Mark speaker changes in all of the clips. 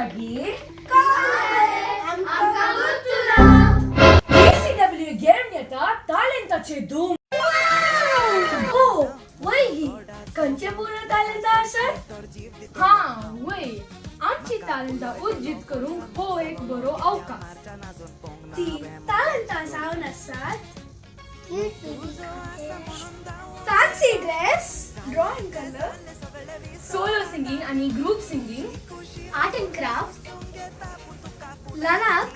Speaker 1: मागीर
Speaker 2: काय आमकां गुर्तुना
Speaker 1: KCW घेवन येता तालेंताचे धूम.
Speaker 2: ओ वैगी खंयचे पूर्ण तालंत आसात
Speaker 3: हा वय आमची तालंता उज्जीत करूंक हो एक बरो अवकाश.
Speaker 2: ती तालंतां जावन आसात fancy dress drawing colour
Speaker 3: solo singing आणि group singing,
Speaker 2: art and craft ल्हानाक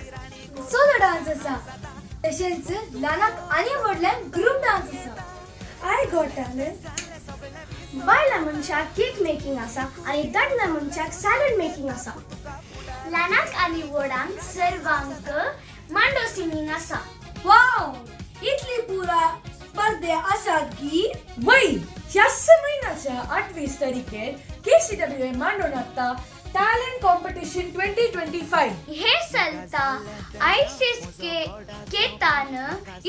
Speaker 2: सोलो डान्स आसा तशेंच ल्हानाक आनी व्हडल्यान ग्रुप डान्स आसा. आय गॉट टॅलंट बायलां मनशाक केक मेकिंग आसा आनी दादल्या मनशाक सॅलड मेकिंग आसा. ल्हानाक आनी व्हडांक सर्वांक मांडो सिंगिंग आसा. वाव इतली पुरा स्पर्धे आसात की
Speaker 1: वय ह्या महिन्याच्या 28 तारखेर KCW मांडून हाडटा टॅलेंट कॉम्पिटिशन 2025.
Speaker 2: हे चलता ICSK केतान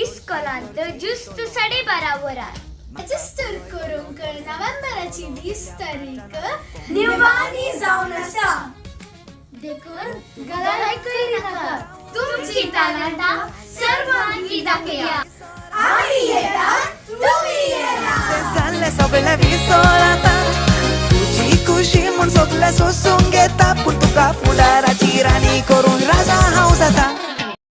Speaker 2: इस्कॉलांत जुस्त 12:30 वरार. रजिस्टर करूंक नोव्हेंबराची 20 तारीख निवानी जावन आसा. देखून गलाय करिनाका, तुमची तालंता सर्वांगी दाखया. आमी येता, तुम्ही येता.
Speaker 4: जाल्ले सगळे विसर आता, तुझी खुशी म्हूण सगळे सोसून घेता, पूण तुका फुडाराची राणी करून राजा